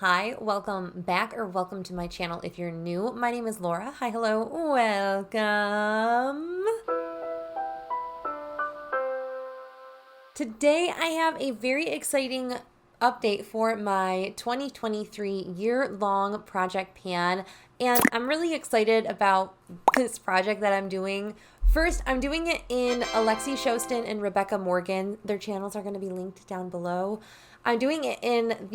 Hi, welcome back or welcome to my channel if you're new. My name is Laura. Hi, hello, welcome. Today I have a very exciting update for my 2023 year-long project pan, and I'm really excited about this project that I'm doing. First, I'm doing it in 𝙑𝙑𝙑 and Rebecca Morgan. Their channels are going to be linked down below. I'm doing it in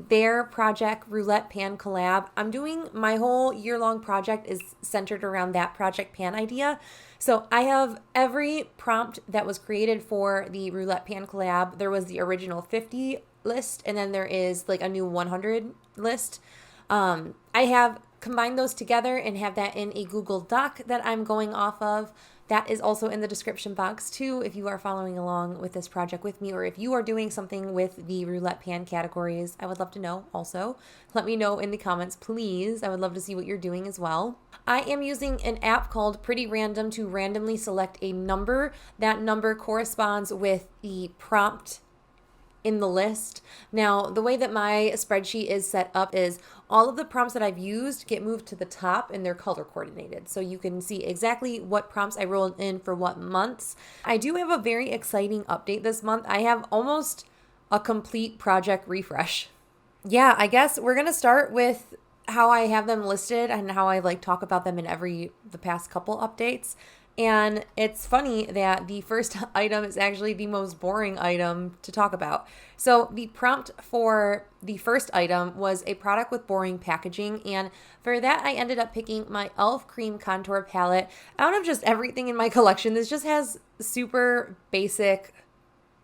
their project Roulette pan collab. I'm doing my whole year-long project is centered around that project pan idea. So I have every prompt that was created for the Roulette pan collab. There was the original 50 list, and then there is like a new 100 list. I have combined those together and have that in a Google Doc that I'm going off of. That is also in the description box too if you are following along with this project with me, or if you are doing something with the roulette pan categories. I would love to know also. Let me know in the comments, please. I would love to see what you're doing as well. I am using an app called Pretty Random to randomly select a number. That number corresponds with the prompt in the list. Now, the way that my spreadsheet is set up is all of the prompts that I've used get moved to the top and they're color coordinated. So you can see exactly what prompts I rolled in for what months. I do have a very exciting update this month. I have almost a complete project refresh. Yeah, I guess we're going to start with how I have them listed and how I talk about them in the past couple updates. And it's funny that the first item is actually the most boring item to talk about. So the prompt for the first item was a product with boring packaging. And for that, I ended up picking my e.l.f. Cream Contour Palette. Out of just everything in my collection, this just has super basic,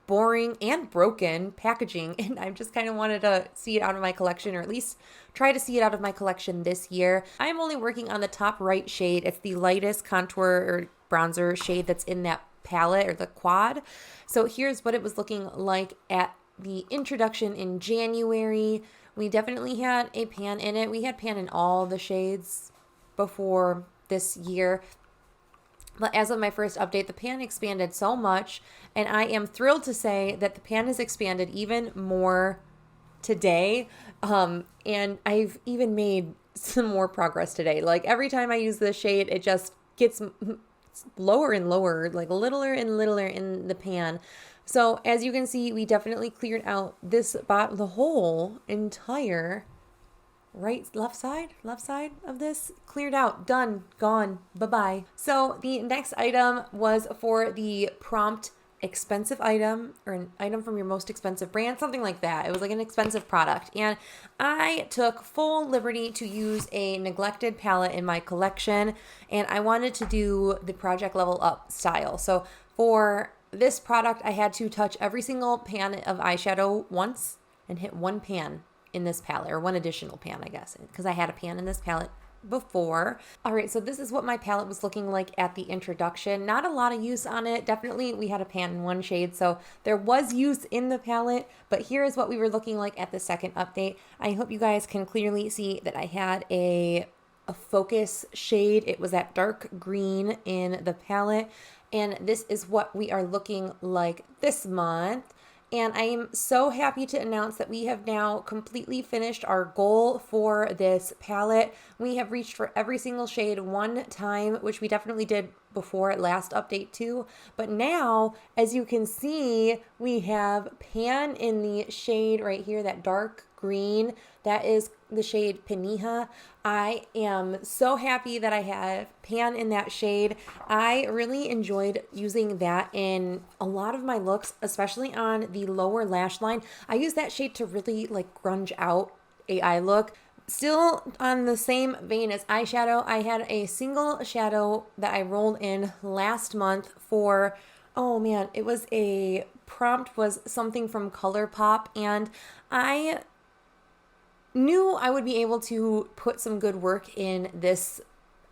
boring, and broken packaging. And I just kind of wanted to see it out of my collection, or at least try to see it out of my collection this year. I'm only working on the top right shade. It's the lightest contour or bronzer shade that's in that palette, or the quad. So here's what it was looking like at the introduction in January. We definitely had a pan in it. We had pan in all the shades before this year. But as of my first update, the pan expanded so much, and I am thrilled to say that the pan has expanded even more today. And I've even made some more progress today. Like every time I use this shade, it just gets lower and lower, like littler and littler in the pan. So as you can see, we definitely cleared out this the whole entire left side of this, cleared out, done, gone, bye-bye. So the next item was for the prompt expensive item, or an item from your most expensive brand, something like that. It was like an expensive product, and I took full liberty to use a neglected palette in my collection, and I wanted to do the project level up style. So for this product, I had to touch every single pan of eyeshadow once and hit one pan in this palette, or one additional pan, I guess, because I had a pan in this palette before. All right, so this is what my palette was looking like at the introduction. Not a lot of use on it. Definitely we had a pan in one shade, so there was use in the palette, but here is what we were looking like at the second update. I hope you guys can clearly see that I had a focus shade. It was that dark green in the palette, and this is what we are looking like this month. And I am so happy to announce that we have now completely finished our goal for this palette. We have reached for every single shade one time, which we definitely did before last update too. But now, as you can see, we have pan in the shade right here, that dark green. That is the shade Pinija. I am so happy that I have pan in that shade. I really enjoyed using that in a lot of my looks, especially on the lower lash line. I use that shade to really grunge out a eye look. Still on the same vein as eyeshadow, I had a single shadow that I rolled in last month for, oh man, it was a prompt was something from ColourPop, and I knew I would be able to put some good work in this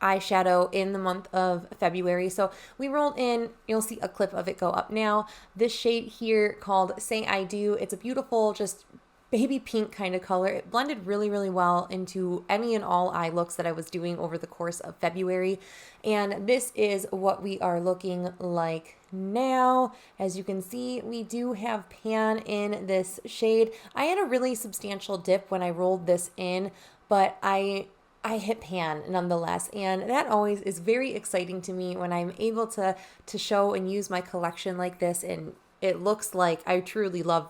eyeshadow in the month of February. So we rolled in, you'll see a clip of it go up now, this shade here called Say I Do. It's a beautiful, just baby pink kind of color. It blended really, really well into any and all eye looks that I was doing over the course of February. And this is what we are looking like now. As you can see, we do have pan in this shade. I had a really substantial dip when I rolled this in, but I hit pan nonetheless, and that always is very exciting to me when I'm able to show and use my collection like this, and it looks like I truly love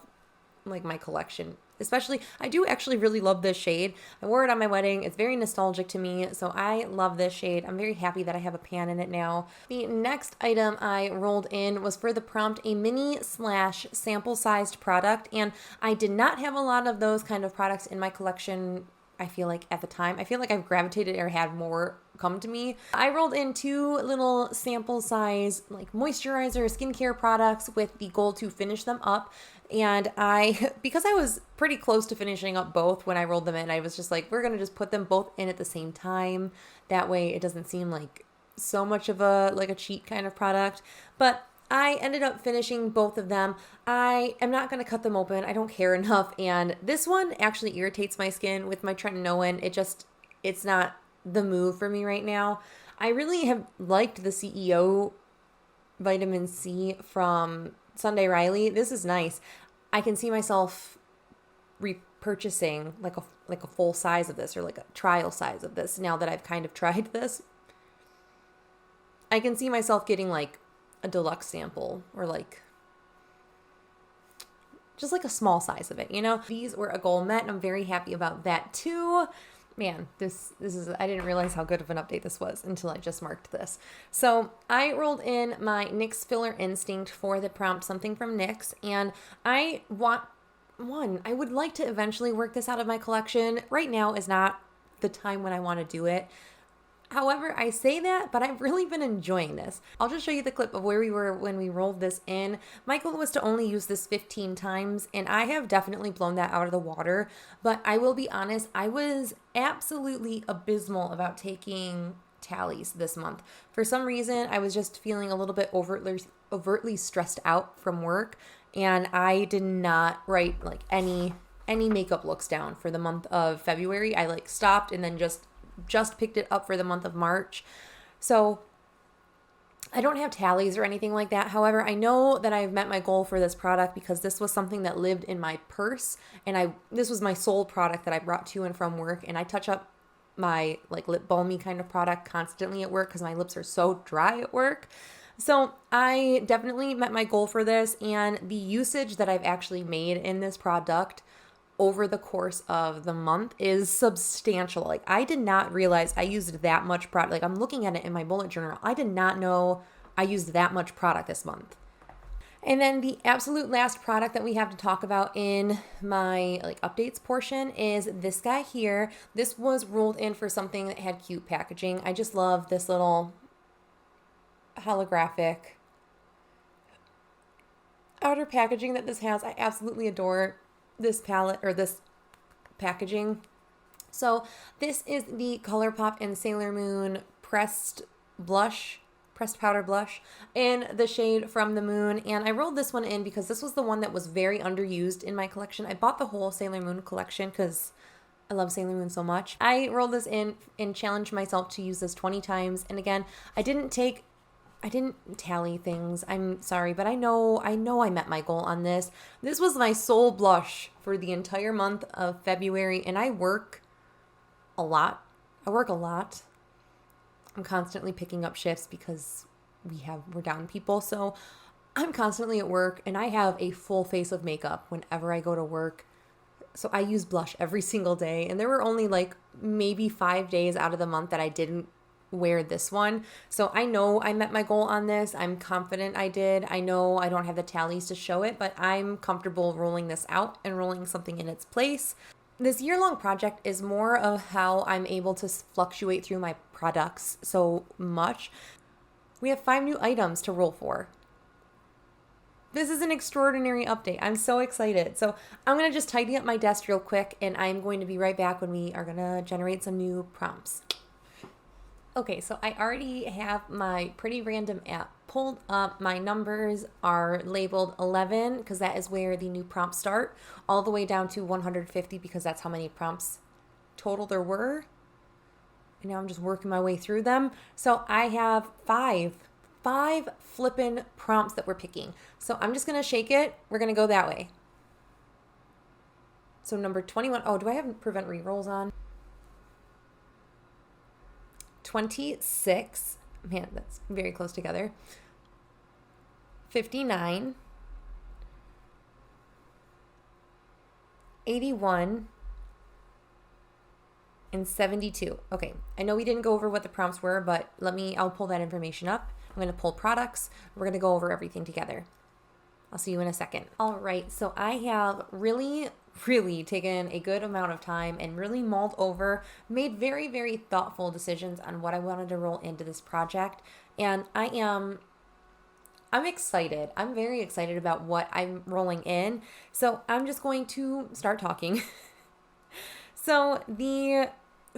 like my collection. Especially, I do actually really love this shade. I wore it on my wedding. It's very nostalgic to me, so I love this shade. I'm very happy that I have a pan in it now. The next item I rolled in was for the prompt a mini slash sample sized product, and I did not have a lot of those kind of products in my collection. I feel like at the time, I feel like I've gravitated or had more come to me. I rolled in 2 little sample size like moisturizer skincare products with the goal to finish them up. And because I was pretty close to finishing up both when I rolled them in, I was just like, we're going to just put them both in at the same time. That way it doesn't seem like so much of a cheat kind of product. But I ended up finishing both of them. I am not going to cut them open. I don't care enough. And this one actually irritates my skin with my tretinoin. It's not the move for me right now. I really have liked the CEO vitamin C from Sunday Riley. This is nice. I can see myself repurchasing like a full size of this, or like a trial size of this now that I've kind of tried this. I can see myself getting like a deluxe sample, or like just like a small size of it, you know? These were a goal met, and I'm very happy about that too. Man, this is, I didn't realize how good of an update this was until I just marked this. So I rolled in my NYX Filler Instinct for the prompt something from NYX, and I would like to eventually work this out of my collection. Right now is not the time when I want to do it. However, I say that, but I've really been enjoying this. I'll just show you the clip of where we were when we rolled this in. My goal was to only use this 15 times, and I have definitely blown that out of the water. But I will be honest, I was absolutely abysmal about taking tallies this month. For some reason, I was just feeling a little bit overtly stressed out from work, and I did not write like any makeup looks down for the month of February. I like stopped and then just picked it up for the month of March. So I don't have tallies or anything like that. However, I know that I've met my goal for this product because this was something that lived in my purse, and this was my sole product that I brought to and from work, and I touch up my like lip balmy kind of product constantly at work because my lips are so dry at work. So I definitely met my goal for this, and the usage that I've actually made in this product over the course of the month is substantial. Like, I did not realize I used that much product. Like, I'm looking at it in my bullet journal. I did not know I used that much product this month. And then the absolute last product that we have to talk about in my like updates portion is this guy here. This was rolled in for something that had cute packaging. I just love this little holographic outer packaging that this has. I absolutely adore this palette or this packaging. So this is the ColourPop and Sailor Moon pressed powder blush in the shade From the Moon, and I rolled this one in because this was the one that was very underused in my collection. I bought the whole Sailor Moon collection because I love Sailor Moon so much. I rolled this in and challenged myself to use this 20 times, and again, I didn't tally things. I'm sorry, but I know I met my goal on this. This was my sole blush for the entire month of February, and I work a lot. I'm constantly picking up shifts because we're down people, so I'm constantly at work, and I have a full face of makeup whenever I go to work. So I use blush every single day, and there were only like maybe 5 days out of the month that I didn't wear this one. So I know I met my goal on this. I'm confident I did. I know I don't have the tallies to show it, but I'm comfortable rolling this out and rolling something in its place. This year-long project is more of how I'm able to fluctuate through my products so much. We have 5 new items to roll for. This is an extraordinary update. I'm so excited. So I'm going to just tidy up my desk real quick, and I'm going to be right back when we are going to generate some new prompts. Okay, so I already have my Pretty Random app pulled up. My numbers are labeled 11 because that is where the new prompts start, all the way down to 150 because that's how many prompts total there were. And now I'm just working my way through them. So I have five flippin' prompts that we're picking. So I'm just gonna shake it. We're gonna go that way. So number 21. Oh, do I have prevent rerolls on? 26. Man, that's very close together. 59. 81. And 72. Okay, I know we didn't go over what the prompts were, but I'll pull that information up. I'm going to pull products. We're going to go over everything together. I'll see you in a second. All right, so I have really taken a good amount of time and really mulled over, made very thoughtful decisions on what I wanted to roll into this project. And I'm excited. I'm very excited about what I'm rolling in. So I'm just going to start talking. So the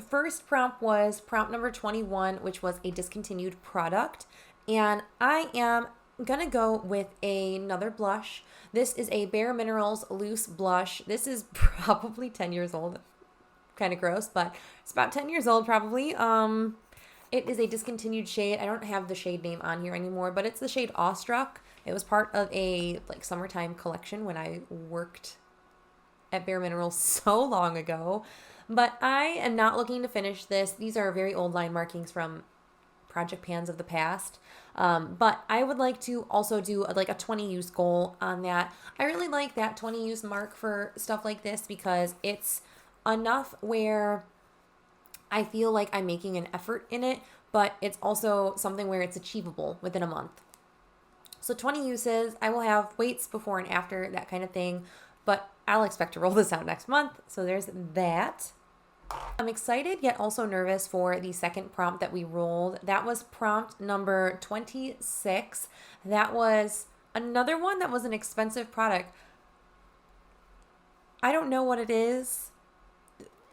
first prompt was prompt number 21, which was a discontinued product. And I am gonna go with another blush. This is a bareMinerals loose blush. This is probably 10 years old. Kind of gross, but it's about 10 years old probably. It is a discontinued shade. I don't have the shade name on here anymore, but it's the shade Awestruck. It was part of a summertime collection when I worked at bareMinerals so long ago. But I am not looking to finish this. These are very old line markings from project pans of the past. But I would like to also do a 20 use goal on that. I really like that 20 use mark for stuff like this because it's enough where I feel like I'm making an effort in it, but it's also something where it's achievable within a month. So 20 uses, I will have weights before and after, that kind of thing, but I'll expect to roll this out next month. So there's that. I'm excited yet also nervous for the second prompt that we rolled. That was prompt number 26. That was another one that was an expensive product. I don't know what it is.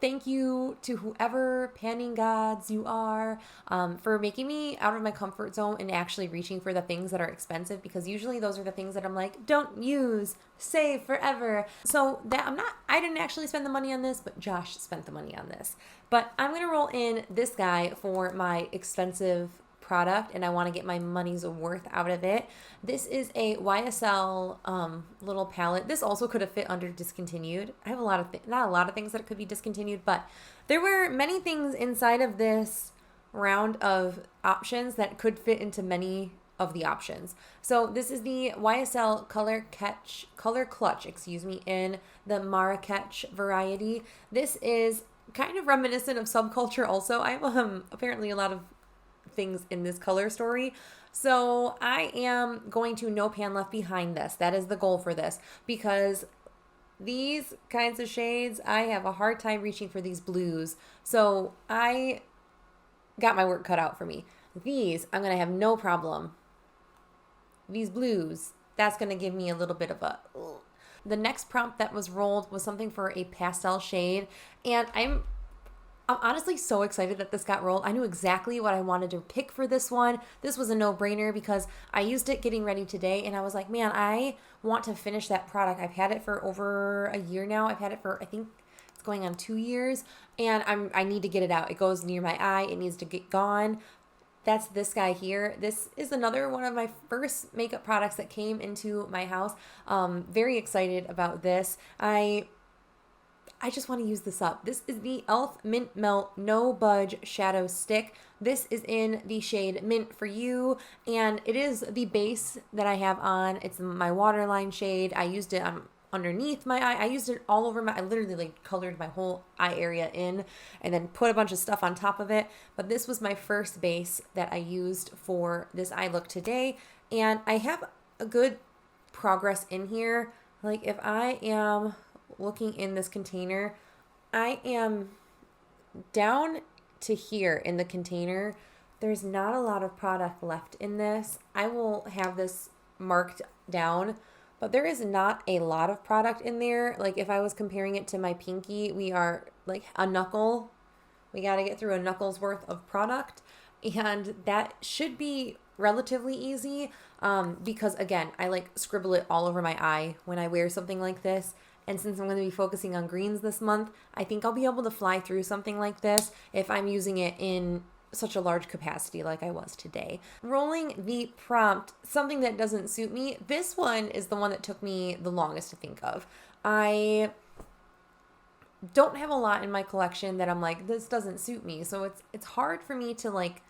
Thank you to whoever panning gods you are for making me out of my comfort zone and actually reaching for the things that are expensive, because usually those are the things that I'm like, don't use, save forever. So I didn't actually spend the money on this, but Josh spent the money on this. But I'm going to roll in this guy for my expensive product, and I want to get my money's worth out of it. This is a YSL little palette. This also could have fit under discontinued. I have not a lot of things that could be discontinued, but there were many things inside of this round of options that could fit into many of the options. So this is the YSL Color Clutch, in the Marrakech variety. This is kind of reminiscent of Subculture also. I have apparently a lot of things in this color story. So I am going to no pan left behind this. That is the goal for this, because these kinds of shades, I have a hard time reaching for these blues. So I got my work cut out for me. These, I'm going to have no problem. These blues, that's going to give me a little bit of a... The next prompt that was rolled was something for a pastel shade, and I'm honestly so excited that this got rolled. I knew exactly what I wanted to pick for this one. This was a no-brainer because I used it getting ready today, and I was like, man, I want to finish that product. I've had it for over a year now. I've had it for, I think it's going on 2 years, and I need to get it out. It goes near my eye. It needs to get gone. That's this guy here. This is another one of my first makeup products that came into my house. Very excited about this. I just want to use this up. This is the e.l.f. Mint Melt No Budge Shadow Stick. This is in the shade Mint for You, and it is the base that I have on. It's my waterline shade. I used it underneath my eye. I used it all over I literally colored my whole eye area in and then put a bunch of stuff on top of it. But this was my first base that I used for this eye look today, and I have a good progress in here. If I am looking in this container, I am down to here in the container. There's not a lot of product left in this. I will have this marked down, but there is not a lot of product in there. If I was comparing it to my pinky, we are a knuckle. We got to get through a knuckle's worth of product. and that should be relatively easy because, again, I like scribble it all over my eye when I wear something like this. And since I'm going to be focusing on greens this month, I think I'll be able to fly through something like this if I'm using it in such a large capacity like I was today. Rolling the prompt, something that doesn't suit me. This one is the one that took me the longest to think of. I don't have a lot in my collection that I'm like, this doesn't suit me. So it's hard for me to like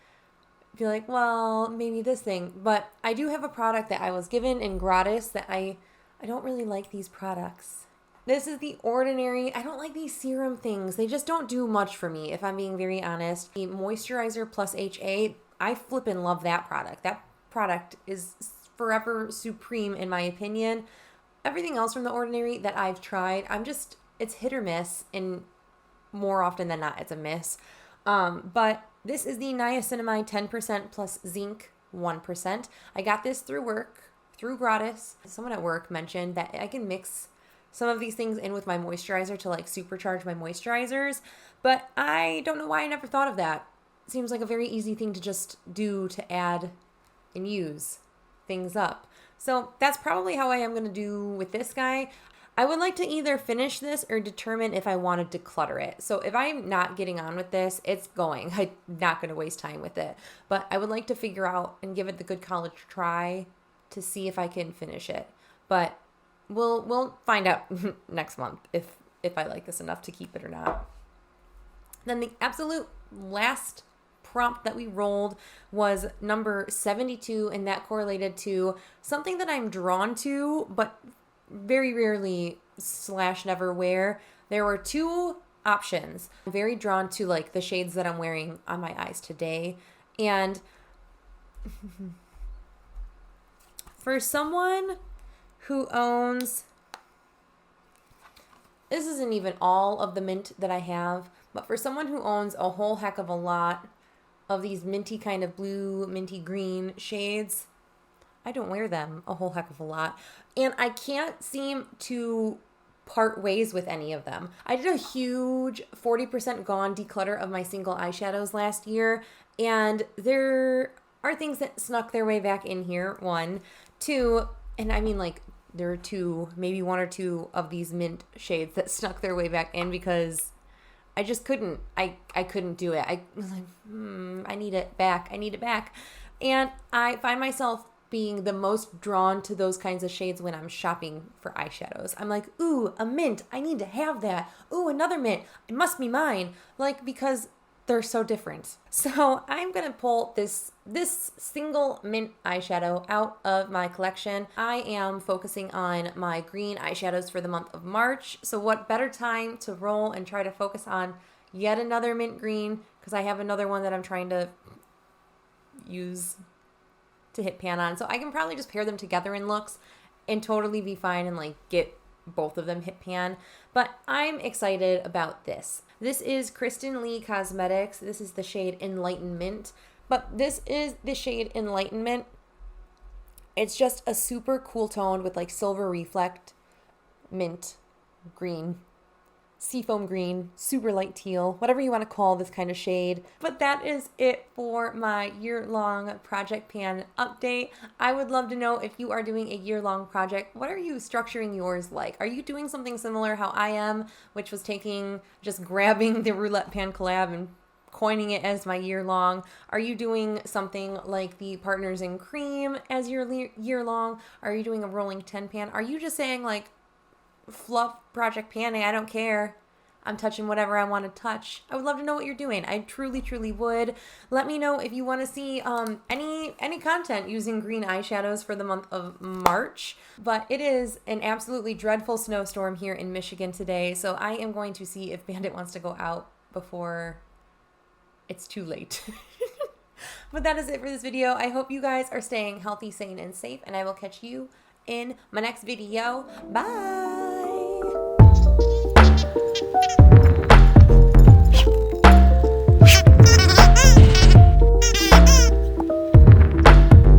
be like, well, maybe this thing. But I do have a product that I was given in gratis that I don't really like these products. This is the Ordinary. I don't like these serum things. They just don't do much for me, if I'm being very honest. The Moisturizer Plus HA, I flippin' love that product. That product is forever supreme in my opinion. Everything else from the Ordinary that I've tried, it's hit or miss, and more often than not, it's a miss. But this is the Niacinamide 10% plus zinc 1%. I got this through work, through gratis. Someone at work mentioned that I can mix some of these things in with my moisturizer to like supercharge my moisturizers, but I don't know why I never thought of that. It seems like a very easy thing to just do to add and use things up. So that's probably how I am going to do with this guy. I would like to either finish this or determine if I want to declutter it. So if I'm not getting on with this, it's going. I'm not going to waste time with it. But I would like to figure out and give it the good college try to see if I can finish it. But we'll find out next month if I like this enough to keep it or not. Then the absolute last prompt that we rolled was number 72, and that correlated to something that I'm drawn to, but very rarely / never wear. There were two options. I'm very drawn to like the shades that I'm wearing on my eyes today. And for someone who owns, this isn't even all of the mint that I have, but for someone who owns a whole heck of a lot of these minty kind of blue, minty green shades, I don't wear them a whole heck of a lot. And I can't seem to part ways with any of them. I did a huge 40% gone declutter of my single eyeshadows last year, and there are things that snuck their way back in here. 1, 2, and I mean like there are 2, maybe 1 or 2 of these mint shades that snuck their way back in because I just couldn't. I couldn't do it. I was like, I need it back. I need it back. And I find myself being the most drawn to those kinds of shades when I'm shopping for eyeshadows. I'm like, ooh, a mint. I need to have that. Ooh, another mint. It must be mine. Like, because they're so different. So I'm going to pull this single mint eyeshadow out of my collection. I am focusing on my green eyeshadows for the month of March. So what better time to roll and try to focus on yet another mint green, because I have another one that I'm trying to use to hit pan on. So I can probably just pair them together in looks and totally be fine and like get both of them hit pan. But I'm excited about this. This is Kristen Lee Cosmetics. This is the shade Enlightenment. But this is the shade Enlightenment. It's just a super cool tone with like silver reflect, mint, green, seafoam green, super light teal, whatever you want to call this kind of shade. But that is it for my year-long project pan update. I would love to know if you are doing a year-long project. What are you structuring yours like? Are you doing something similar how I am, which was just grabbing the Roulette pan collab and coining it as my year-long? Are you doing something like the Partners in Cream as your year-long? Are you doing a rolling 10 pan? Are you just saying like, fluff project panning, I don't care, I'm touching whatever I want to touch? I would love to know what you're doing. I truly would. Let me know if you want to see any content using green eyeshadows for the month of March. But it is an absolutely dreadful snowstorm here in Michigan today, so I am going to see if Bandit wants to go out before it's too late. But that is it for this video. I hope you guys are staying healthy, sane, and safe, and I will catch you in my next video. Bye!